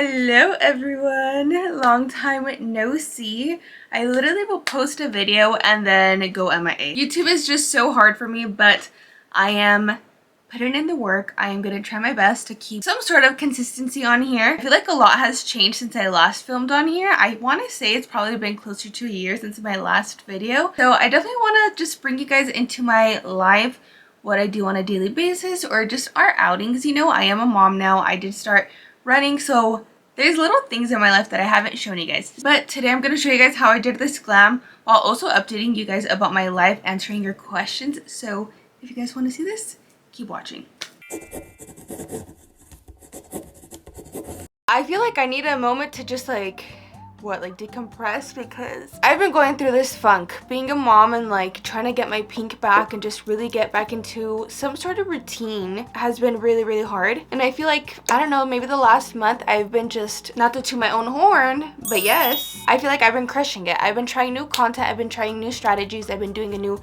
Hello everyone, long time no see. I literally will post a video and then go MIA. YouTube is just so hard for me, but I am putting in the work. I am gonna try my best to keep some sort of consistency on here. I feel like a lot has changed since I last filmed on here. I want to say it's probably been closer to a year since my last video. So I definitely want to just bring you guys into my life, what I do on a daily basis, or just our outings. You know, I am a mom now. I did start running, so there's little things in my life that I haven't shown you guys. But today I'm going to show you guys how I did this glam while also updating you guys about my life, answering your questions. So if you guys want to see this, keep watching. I feel like I need a moment to just decompress, because I've been going through this funk being a mom and like trying to get my pink back and just really get back into some sort of routine has been really hard. And I feel like, I don't know, maybe the last month I've been just, not to toot my own horn, but yes, I feel like I've been crushing it. I've been trying new content, I've been trying new strategies, I've been doing a new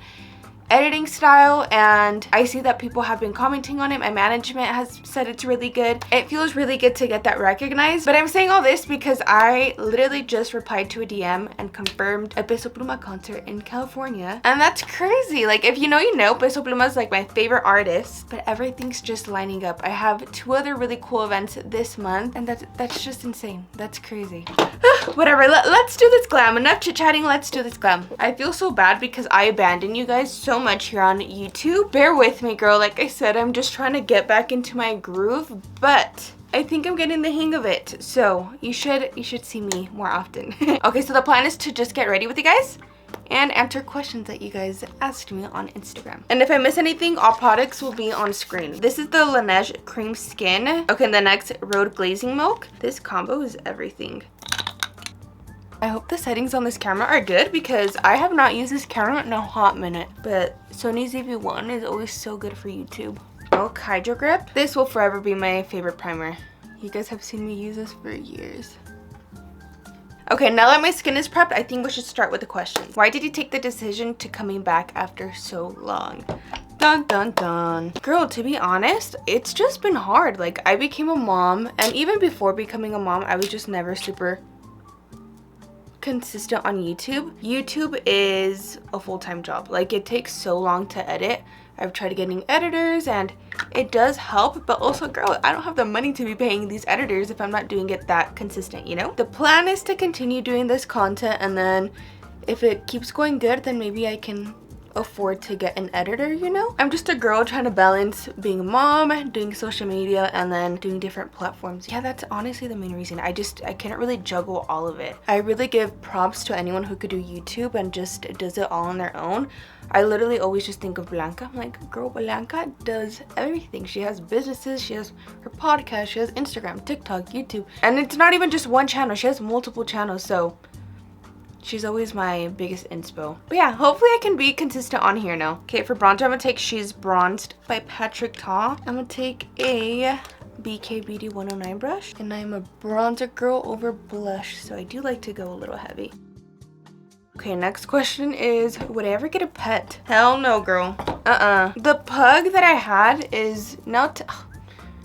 editing style, and I see that people have been commenting on it. My management has said it's really good. It feels really good to get that recognized. But I'm saying all this because I literally just replied to a DM and confirmed a Peso Pluma concert in California, and that's crazy. Like, if you know, you know. Peso Pluma is like my favorite artist, but everything's just lining up. I have 2 other really cool events this month, and that's just insane. That's crazy. Whatever, let's do this glam. Enough chit-chatting, let's do this glam. I feel so bad because I abandoned you guys so much here on YouTube. Bear with me, girl. Like I said, I'm just trying to get back into my groove, but I think I'm getting the hang of it. So you should see me more often. Okay, so the plan is to just get ready with you guys and answer questions that you guys asked me on Instagram. And if I miss anything, all products will be on screen. This is the Laneige Cream Skin. Okay, the next, Road Glazing Milk. This combo is everything. I hope the settings on this camera are good because I have not used this camera in a hot minute, but Sony ZV-1 is always so good for YouTube. Milk Hydro Grip. This will forever be my favorite primer. You guys have seen me use this for years. Okay, now that my skin is prepped, I think we should start with the questions. Why did you take the decision to coming back after so long? Dun dun dun. Girl, to be honest, it's just been hard. Like, I became a mom, and even before becoming a mom, I was just never super consistent on YouTube. YouTube is a full-time job. Like, it takes so long to edit. I've tried getting editors and it does help, but also, girl, I don't have the money to be paying these editors if I'm not doing it that consistent, you know? The plan is to continue doing this content, and then if it keeps going good, then maybe I can afford to get an editor, you know? I'm just a girl trying to balance being a mom, doing social media, and then doing different platforms. Yeah, that's honestly the main reason. I can't really juggle all of it. I really give props to anyone who could do YouTube and just does it all on their own. I literally always just think of Blanca. I'm like, girl, Blanca does everything. She has businesses, she has her podcast, she has Instagram, TikTok, YouTube, and it's not even just one channel. She has multiple channels, so she's always my biggest inspo. But yeah, hopefully I can be consistent on here now. Okay, for bronzer, I'm gonna take She's Bronzed by Patrick Ta. I'm gonna take a BK Beauty 109 brush, and I'm a bronzer girl over blush, so I do like to go a little heavy. Okay, next question is, would I ever get a pet? Hell no, girl. The pug that I had is not...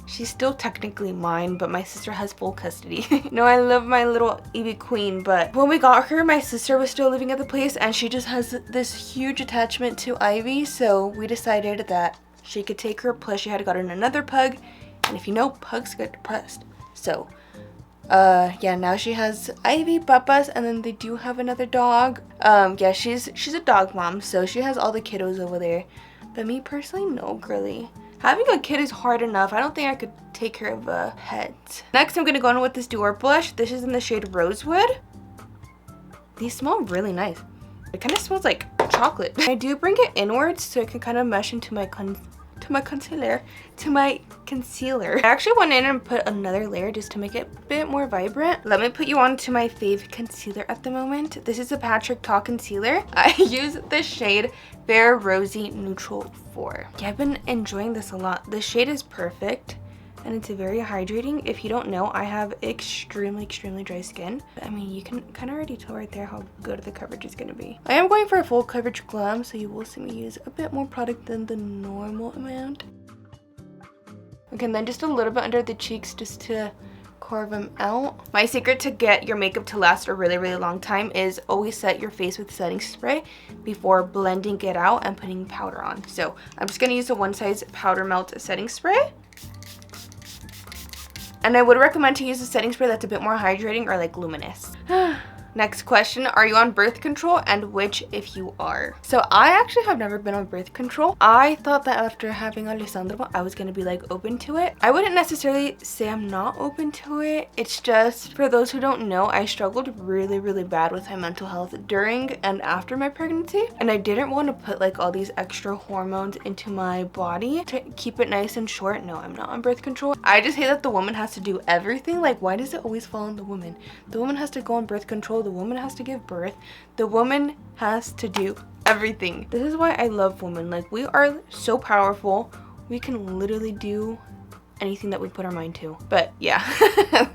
She's still technically mine, but my sister has full custody. No, I love my little Evie Queen, but when we got her, my sister was still living at the place, and she just has this huge attachment to Ivy, so we decided that she could take her, plus she had gotten another pug, and if you know, pugs get depressed. So, yeah, now she has Ivy, Papas, and then they do have another dog. Yeah, she's a dog mom, so she has all the kiddos over there. But me personally, no, girly. Having a kid is hard enough. I don't think I could take care of a pet. Next, I'm gonna go in with this Dior blush. This is in the shade Rosewood. These smell really nice. It kind of smells like chocolate. I do bring it inwards so it can kind of mesh into my concealer. I actually went in and put another layer just to make it a bit more vibrant. Let me put you on to my fave concealer at the moment. This is a Patrick Ta concealer. I use the shade Bare Rosy Neutral 4. Yeah, I've been enjoying this a lot. The shade is perfect and it's very hydrating. If you don't know, I have extremely dry skin. I mean, you can kind of already tell right there how good the coverage is going to be. I am going for a full coverage glam, so you will see me use a bit more product than the normal amount. Okay, and then just a little bit under the cheeks just to carve them out. My secret to get your makeup to last a really, really long time is always set your face with setting spray before blending it out and putting powder on. So I'm just gonna use a one size powder melt setting spray. And I would recommend to use a setting spray that's a bit more hydrating or like luminous. Next question, are you on birth control, and which if you are? So I actually have never been on birth control. I thought that after having Alessandro, I was gonna be like open to it. I wouldn't necessarily say I'm not open to it. It's just, for those who don't know, I struggled really, really bad with my mental health during and after my pregnancy. And I didn't want to put like all these extra hormones into my body to keep it nice and short. No, I'm not on birth control. I just hate that the woman has to do everything. Like, why does it always fall on the woman? The woman has to go on birth control. The woman has to give birth. The woman has to do everything. This is why I love women. Like, we are so powerful. We can literally do anything that we put our mind to. But yeah.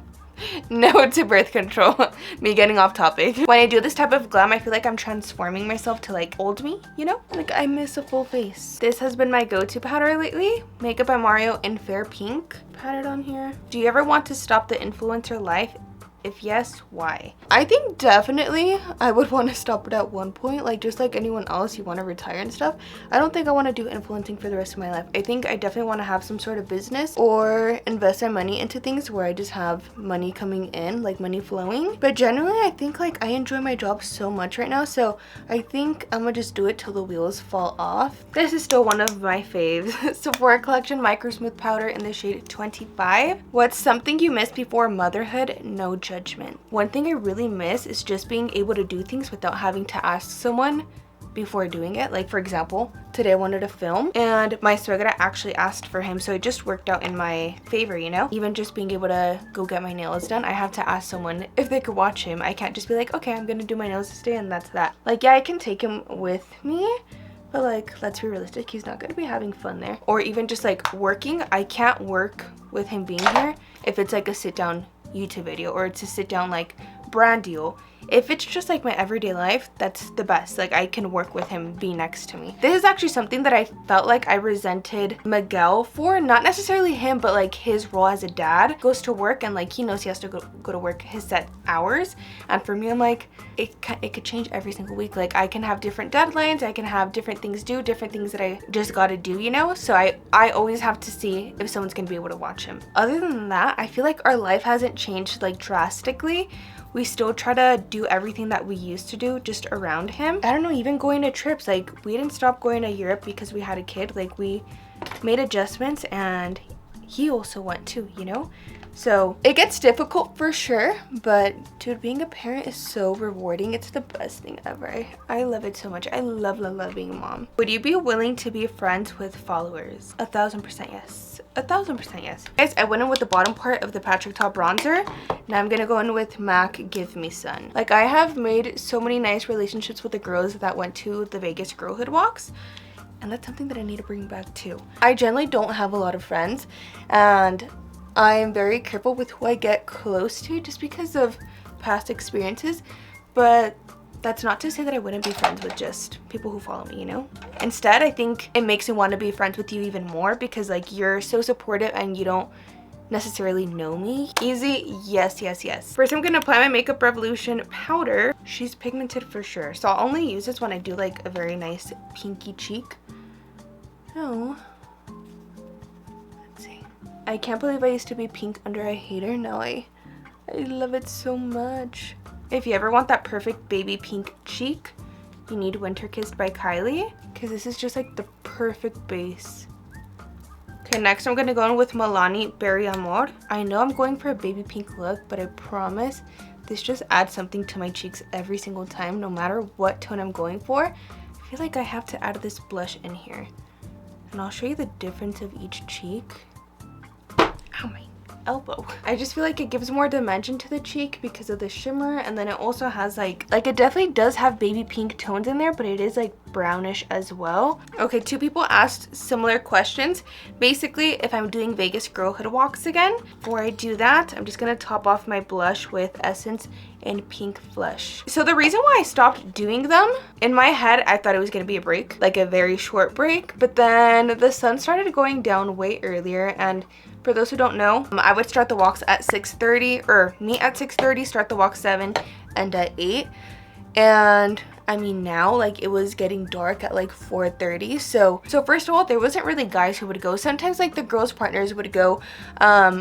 No to birth control. Me getting off topic. When I do this type of glam, I feel like I'm transforming myself to like old me, you know? Like, I miss a full face. This has been my go-to powder lately. Makeup by Mario in Fair Pink. Pat it on here. Do you ever want to stop the influencer life? If yes, why? I think definitely I would want to stop it at one point. Like, just like anyone else, you want to retire and stuff. I don't think I want to do influencing for the rest of my life. I think I definitely want to have some sort of business or invest my money into things where I just have money coming in, like money flowing. But generally, I think like I enjoy my job so much right now. So I think I'm gonna just do it till the wheels fall off. This is still one of my faves. Sephora Collection Micro Smooth Powder in the shade 25. What's something you missed before motherhood? No judgment. One thing I really miss is just being able to do things without having to ask someone before doing it. Like, for example, today I wanted to film and my suegra actually asked for him, so it just worked out in my favor, you know? Even just being able to go get my nails done, I have to ask someone if they could watch him. I can't just be like, okay, I'm gonna do my nails this day and that's that. Like, yeah, I can take him with me, but like, let's be realistic, he's not gonna be having fun there. Or even just like working, I can't work with him being here if it's like a sit down YouTube video or it's a sit down like brand deal. If it's just like my everyday life, that's the best. Like, I can work with him, be next to me. This is actually something that I felt like I resented Miguel for. Not necessarily him, but like his role as a dad. Goes to work and like he knows he has to go to work his set hours. And for me, I'm like, it could change every single week. Like, I can have different deadlines. I can have different things due, different things that I just gotta do, you know? So I always have to see if someone's gonna be able to watch him. Other than that, I feel like our life hasn't changed like drastically. We still try to do everything that we used to do just around him. I don't know, even going to trips, like we didn't stop going to Europe because we had a kid. Like, we made adjustments and he also went too, you know? So it gets difficult for sure, but dude, being a parent is so rewarding. It's the best thing ever. I love it so much. I love being a mom. Would you be willing to be friends with followers? 1000% yes. 1000% yes. Guys, I went in with the bottom part of the Patrick Top bronzer. Now I'm gonna go in with MAC Give Me Sun. Like, I have made so many nice relationships with the girls that went to the Vegas Girlhood walks. And that's something that I need to bring back too. I generally don't have a lot of friends, and I am very careful with who I get close to just because of past experiences. But that's not to say that I wouldn't be friends with just people who follow me, you know? Instead, I think it makes me want to be friends with you even more because like you're so supportive and you don't necessarily know me. Easy, yes. First, I'm gonna apply my Makeup Revolution powder. She's pigmented for sure, so I'll only use this when I do like a very nice pinky cheek. Oh, let's see. I can't believe I used to be pink under a hater. Now I love it so much. If you ever want that perfect baby pink cheek, you need Winter Kissed by Kylie, because this is just like the perfect base. Okay, next I'm going to go in with Milani Berry Amor. I know I'm going for a baby pink look, but I promise this just adds something to my cheeks every single time, no matter what tone I'm going for. I feel like I have to add this blush in here. And I'll show you the difference of each cheek. Ow, my elbow. I just feel like it gives more dimension to the cheek because of the shimmer, and then it also has like it definitely does have baby pink tones in there, but it is like brownish as well. Okay, 2 people asked similar questions. Basically, if I'm doing Vegas Girlhood walks again, before I do that, I'm just gonna top off my blush with Essence in Pink Flesh. So the reason why I stopped doing them, in my head I thought it was gonna be a break, like a very short break, but then the sun started going down way earlier, and For those who don't know, I would start the walks at 6:30, or meet at 6:30, start the walk 7, and at 8. And I mean, now like it was getting dark at like 4:30. So first of all, there wasn't really guys who would go. Sometimes like the girls' partners would go,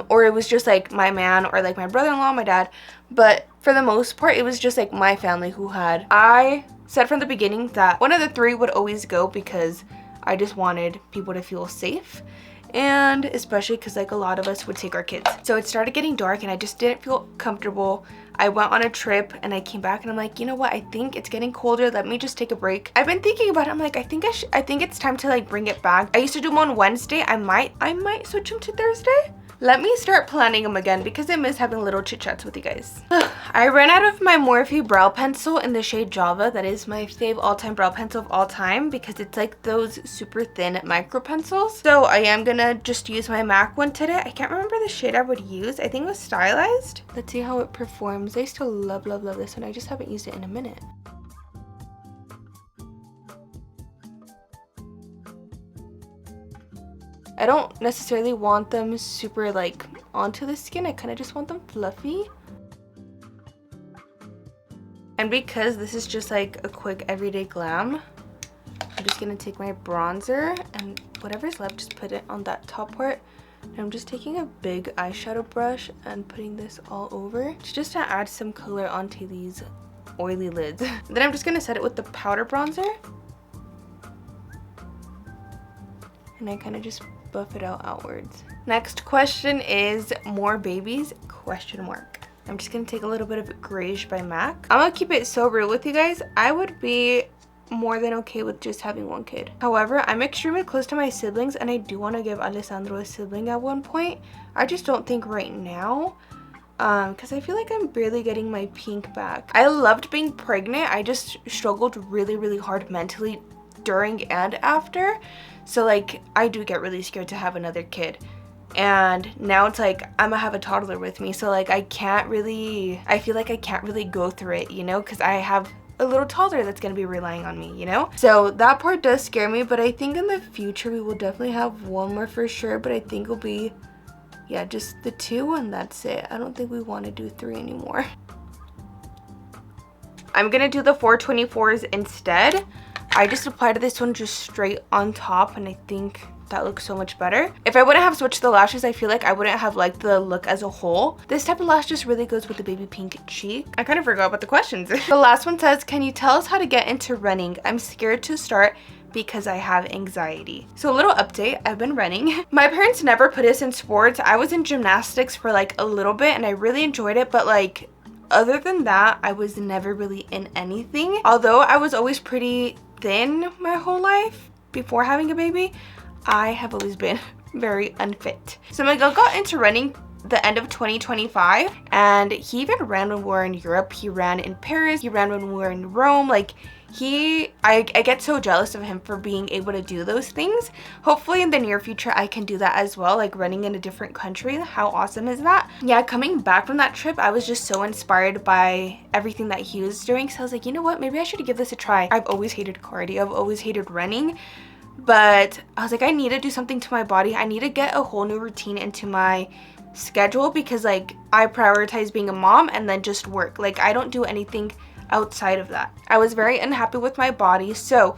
or it was just like my man or like my brother-in-law, my dad. But for the most part, it was just like my family who had. I said from the beginning that one of the 3 would always go because I just wanted people to feel safe. And especially because like a lot of us would take our kids. So it started getting dark and I just didn't feel comfortable. I went on a trip and I came back and I'm like, you know what, I think it's getting colder, let me just take a break. I've been thinking about it. I'm like, I think it's time to like bring it back. I used to do them on Wednesday. I might switch them to Thursday. Let me start planning them again because I miss having little chit chats with you guys. I ran out of my Morphe brow pencil in the shade Java. That is my fave all-time brow pencil of all time because it's like those super thin micro pencils. So I am gonna just use my MAC one today. I can't remember the shade I would use. I think it was Stylized. Let's see how it performs. I still love this one. I just haven't used it in a minute. I don't necessarily want them super like onto the skin. I kind of just want them fluffy. And because this is just like a quick everyday glam, I'm just gonna take my bronzer and whatever's left, just put it on that top part. And I'm just taking a big eyeshadow brush and putting this all over. It's just to add some color onto these oily lids. Then I'm just gonna set it with the powder bronzer. And I kind of just buff it out outwards. Next question is more babies? Question mark. I'm just gonna take a little bit of Grayish by MAC. I'm gonna keep it so real with you guys. I would be more than okay with just having 1 kid. However, I'm extremely close to my siblings and I do want to give Alessandro a sibling at one point. I just don't think right now, because I feel like I'm barely getting my pink back. I loved being pregnant. I just struggled really hard mentally during and after. So like I do get really scared to have another kid. And now it's like I'm gonna have a toddler with me, so like I feel like I can't really go through it, you know, because I have a little toddler that's gonna be relying on me, you know. So that part does scare me, but I think in the future we will definitely have 1 more for sure. But I think it'll be, yeah, just the 2 and that's it. I don't think we want to do 3 anymore. I'm gonna do the 424s instead. I just applied this one just straight on top and I think that looks so much better. If I wouldn't have switched the lashes, I feel like I wouldn't have liked the look as a whole. This type of lash just really goes with the baby pink cheek. I kind of forgot about the questions. The last one says, can you tell us how to get into running? I'm scared to start because I have anxiety. So a little update, I've been running. My parents never put us in sports. I was in gymnastics for like a little bit and I really enjoyed it, but like other than that, I was never really in anything. Although I was always pretty thin my whole life before having a baby, I have always been very unfit. So Miguel got into running the end of 2025 and he even ran when we were in Europe. He ran in Paris, he ran when we were in Rome. Like I get so jealous of him for being able to do those things. Hopefully in the near future I can do that as well, like running in a different country. How awesome is that? Yeah, coming back from that trip, I was just so inspired by everything that he was doing. So I was like, you know what, maybe I should give this a try. I've always hated cardio, I've always hated running, but I was like, I need to do something to my body. I need to get a whole new routine into my schedule because like I prioritize being a mom and then just work. Like I don't do anything outside of that. I was very unhappy with my body, so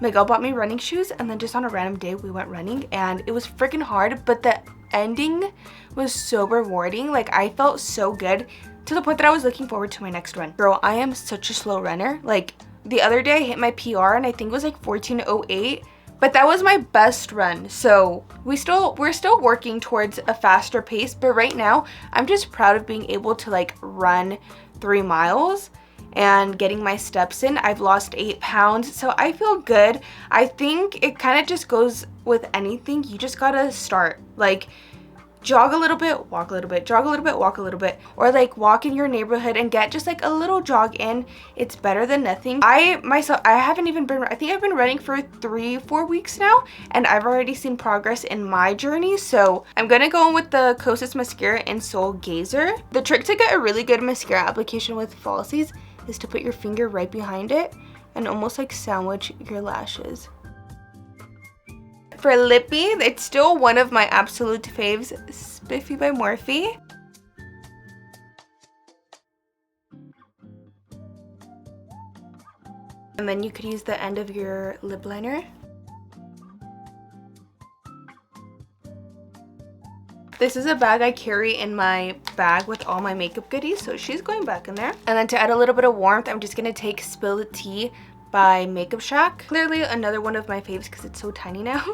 Miguel bought me running shoes and then just on a random day we went running and it was freaking hard, but the ending was so rewarding. Like I felt so good to the point that I was looking forward to my next run. Girl, I am such a slow runner. Like the other day I hit my PR and I think it was like 14:08, but that was my best run. So we're still working towards a faster pace, but right now I'm just proud of being able to like run 3 miles and getting my steps in. I've lost 8 pounds, so I feel good. I think it kind of just goes with anything. You just gotta start. Like jog a little bit, walk a little bit, jog a little bit, walk a little bit, or like walk in your neighborhood and get just like a little jog in. It's better than nothing. I think I've been running for 3-4 weeks now and I've already seen progress in my journey. So I'm gonna go in with the Kosas mascara in Soul Gazer. The trick to get a really good mascara application with falsies is to put your finger right behind it and almost like sandwich your lashes. for lippy, it's still one of my absolute faves, Spiffy by Morphe. And then you could use the end of your lip liner. This is a bag I carry in my bag with all my makeup goodies, so she's going back in there. And then to add a little bit of warmth, I'm just gonna take Spill the Tea by Makeup Shack. Clearly another one of my faves because it's so tiny now.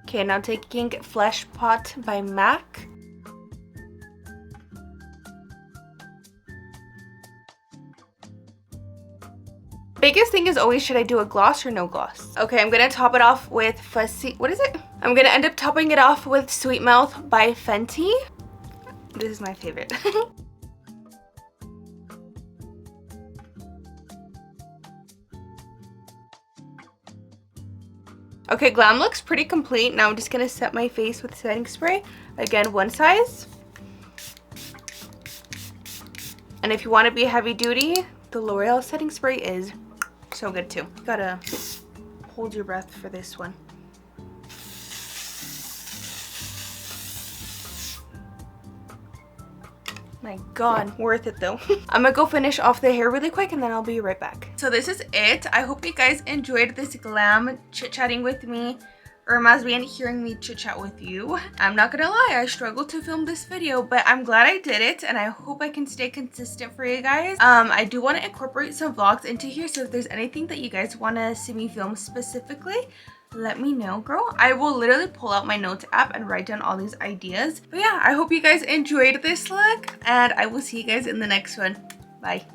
Okay, now taking Flesh Pot by MAC. Biggest thing is always, should I do a gloss or no gloss? Okay, I'm gonna top it off with Fussy, what is it? I'm gonna end up topping it off with Sweet Mouth by Fenty. This is my favorite. Okay, glam looks pretty complete. Now I'm just gonna set my face with setting spray. Again, one size. And if you wanna be heavy duty, the L'Oreal setting spray is so good too. You gotta hold your breath for this one. My god, worth it though. I'm gonna go finish off the hair really quick and then I'll be right back. So this is it. I hope you guys enjoyed this glam chit-chatting with me, or más bien hearing me chit-chat with you. I'm not gonna lie, I struggled to film this video, but I'm glad I did it, and I hope I can stay consistent for you guys. I do want to incorporate some vlogs into here, so if there's anything that you guys want to see me film specifically, let me know, girl. I will literally pull out my notes app and write down all these ideas. But yeah, I hope you guys enjoyed this look, and I will see you guys in the next one. Bye.